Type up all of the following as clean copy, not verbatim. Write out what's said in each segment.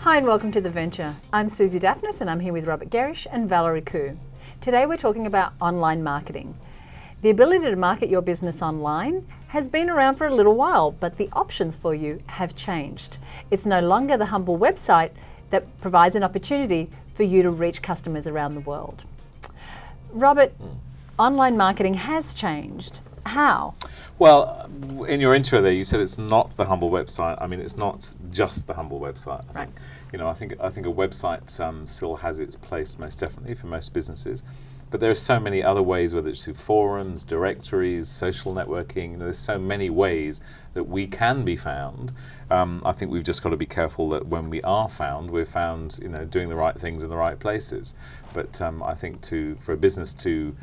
Hi and welcome to The Venture. I'm Suzi Dafnis and I'm here with Robert Gerrish and Valarie Khoo. Today we're talking about online marketing. The ability to market your business online has been around for a little while, but the options for you have changed. It's no longer the humble website that provides an opportunity for you to reach customers around the world. Robert, online marketing has changed. How? Well, in your intro there, you said it's not the humble website. I mean, it's not just the humble website. I think a website still has its place, most definitely, for most businesses. But there are so many other ways, whether it's through forums, directories, social networking. There's so many ways that we can be found. I think we've just got to be careful that when we are found, we're found, doing the right things in the right places. But I think for a business to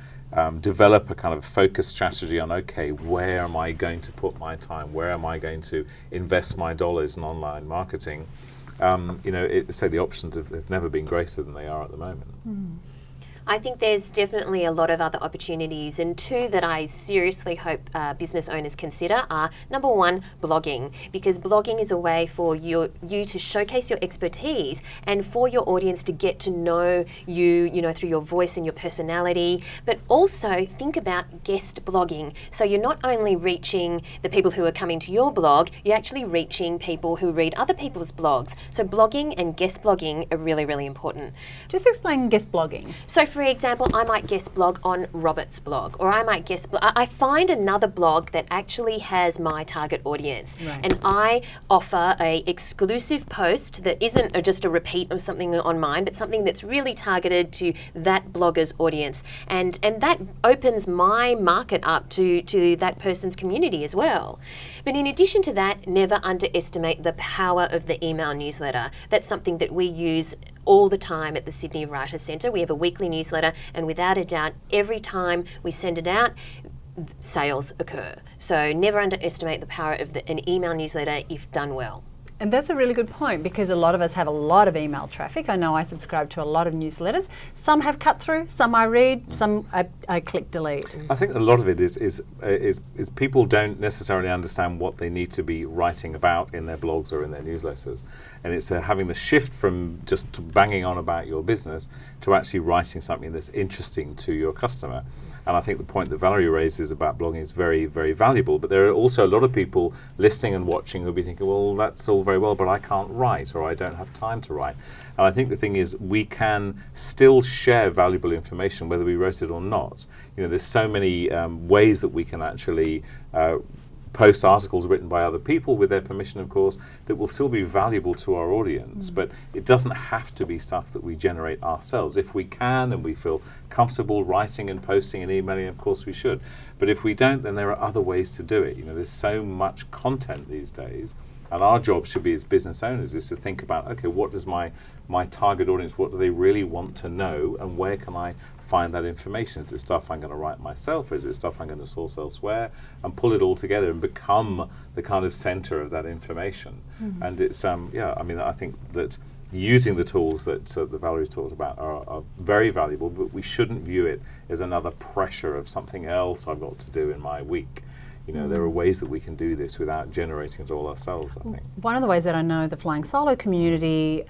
develop a kind of focused strategy on, where am I going to put my time? Where am I going to invest my dollars in online marketing? The options have never been greater than they are at the moment. I think there's definitely a lot of other opportunities, and two that I seriously hope business owners consider are, number one, blogging, because blogging is a way for you to showcase your expertise and for your audience to get to know you, through your voice and your personality. But also think about guest blogging. So you're not only reaching the people who are coming to your blog, you're actually reaching people who read other people's blogs. So blogging and guest blogging are really, really important. Just explain guest blogging. So for example, I might guest blog on Robert's blog, or I might I find another blog that actually has my target audience. Right. And I offer a exclusive post that isn't just a repeat of something on mine, but something that's really targeted to that blogger's audience. And that opens my market up to that person's community as well. But in addition to that, never underestimate the power of the email newsletter. That's something that we use all the time at the Sydney Writers Centre. We have a weekly newsletter, and without a doubt, every time we send it out, sales occur. So never underestimate the power of an email newsletter if done well. And that's a really good point, because a lot of us have a lot of email traffic. I know I subscribe to a lot of newsletters. Some have cut through, some I read, some I click delete. I think a lot of it is people don't necessarily understand what they need to be writing about in their blogs or in their newsletters. And it's having the shift from just banging on about your business to actually writing something that's interesting to your customer. And I think the point that Valarie raises about blogging is very, very valuable. But there are also a lot of people listening and watching who'll be thinking, well, that's all very well, but I can't write, or I don't have time to write. And I think the thing is, we can still share valuable information, whether we wrote it or not. There's so many ways that we can actually post articles written by other people with their permission, of course, that will still be valuable to our audience. But it doesn't have to be stuff that we generate ourselves. If we can and we feel comfortable writing and posting and emailing, of course we should. But if we don't, then there are other ways to do it. There's so much content these days. And our job should be, as business owners, is to think about, what does my target audience, what do they really want to know, and where can I find that information? Is it stuff I'm going to write myself, or is it stuff I'm going to source elsewhere, and pull it all together and become the kind of center of that information? And it's, I think that using the tools that Valarie talked about are very valuable, but we shouldn't view it as another pressure of something else I've got to do in my week. There are ways that we can do this without generating it all ourselves, I think. One of the ways that I know the Flying Solo community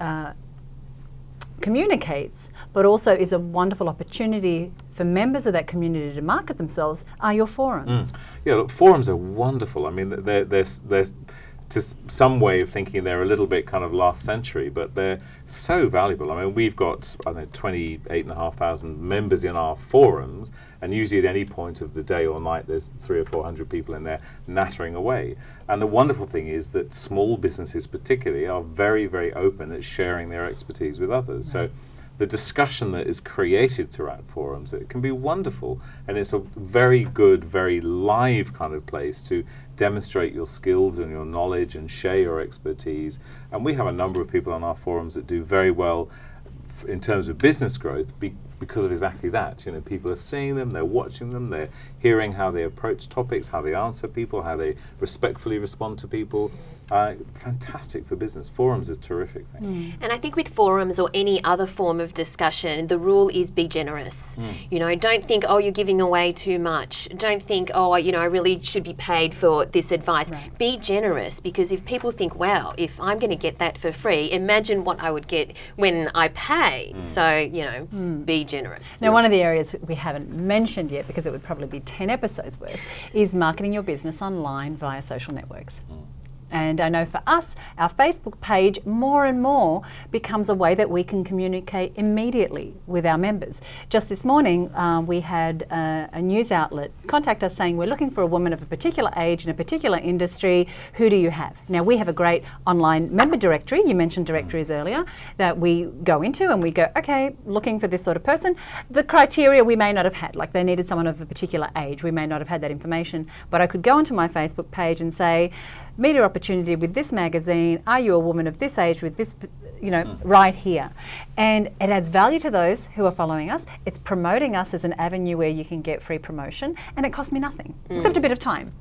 communicates, but also is a wonderful opportunity for members of that community to market themselves, are your forums. Yeah, look, forums are wonderful. I mean, there's to some way of thinking they're a little bit kind of last century, but they're so valuable. I mean, we've got 28,500 members in our forums, and usually at any point of the day or night there's 300 or 400 people in there nattering away. And the wonderful thing is that small businesses particularly are very, very open at sharing their expertise with others. So the discussion that is created throughout forums, it can be wonderful, and it's a very good, very live kind of place to demonstrate your skills and your knowledge and share your expertise. And we have a number of people on our forums that do very well in terms of business growth because of exactly that. You know, people are seeing them, they're watching them, they're hearing how they approach topics, how they answer people, how they respectfully respond to people. Fantastic for business. Forums is a terrific thing. And I think with forums or any other form of discussion, the rule is be generous. You know, don't think, oh, you're giving away too much. Don't think, oh, you know, I really should be paid for this advice. Right. Be generous, because if people think, well, if I'm going to get that for free, imagine what I would get when I pay. So, you know, be generous. Now, one of the areas we haven't mentioned yet, because it would probably be 10 episodes worth, is marketing your business online via social networks. And I know for us, our Facebook page more and more becomes a way that we can communicate immediately with our members. Just this morning, we had a news outlet contact us saying, we're looking for a woman of a particular age in a particular industry. Who do you have? Now, we have a great online member directory. You mentioned directories earlier, that we go into and we go, okay, looking for this sort of person. The criteria we may not have had, like they needed someone of a particular age. We may not have had that information, but I could go onto my Facebook page and say, media opportunity with this magazine, are you a woman of this age with this, you know, right here. And it adds value to those who are following us. It's promoting us as an avenue where you can get free promotion, and it costs me nothing, except a bit of time.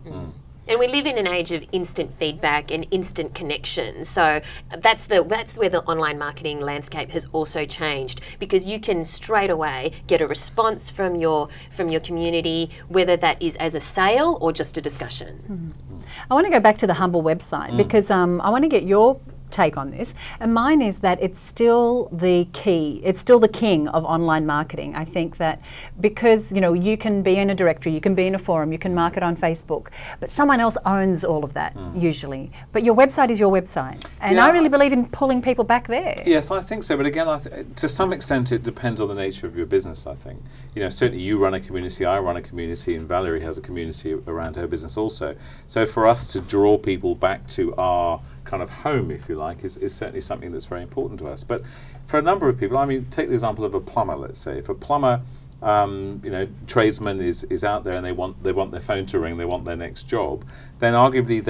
And we live in an age of instant feedback and instant connection. So that's where the online marketing landscape has also changed, because you can straight away get a response from your community, whether that is as a sale or just a discussion. I want to go back to the Humble website because I want to get your take on this, and mine is that it's still the key, it's still the king of online marketing. I think that because, you know, you can be in a directory, you can be in a forum, you can market on Facebook, but someone else owns all of that usually. But your website is your website, and I really believe in pulling people back there. Yes, I think so. But again, to some extent, it depends on the nature of your business. I think, you know, certainly you run a community, I run a community, and Valarie has a community around her business also. So for us to draw people back to our kind of home, if you like, is certainly something that's very important to us. But for a number of people, I mean, take the example of a plumber. Let's say if a plumber, you know, tradesman is out there and they want their phone to ring, they want their next job, then arguably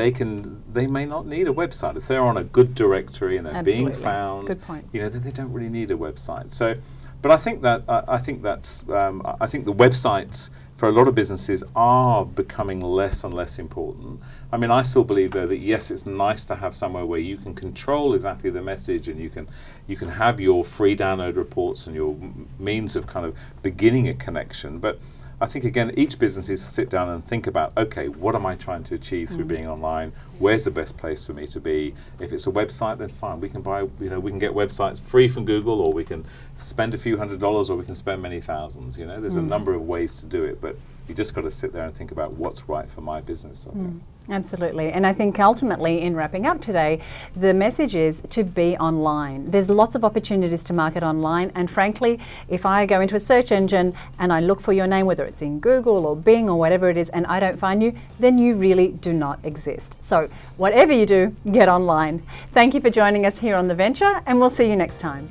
they may not need a website if they're on a good directory and they're being found. Good point. You know, then they don't really need a website. So, but I think that I think the websites for a lot of businesses are becoming less and less important. I mean, I still believe though that yes, it's nice to have somewhere where you can control exactly the message, and you can have your free download reports and your means of kind of beginning a connection. But I think again, each business needs to sit down and think about, okay, what am I trying to achieve through being online? Where's the best place for me to be? If it's a website, then fine. We can buy, you know, we can get websites free from Google, or we can spend a few $100s, or we can spend many thousands. You know, there's a number of ways to do it, but you just got to sit there and think about what's right for my business, I think. Absolutely. And I think ultimately, in wrapping up today, the message is to be online. There's lots of opportunities to market online, and frankly, if I go into a search engine and I look for your name, whether it's in Google or Bing or whatever it is, and I don't find you, then you really do not exist. So whatever you do, get online. Thank you for joining us here on The Venture, and we'll see you next time.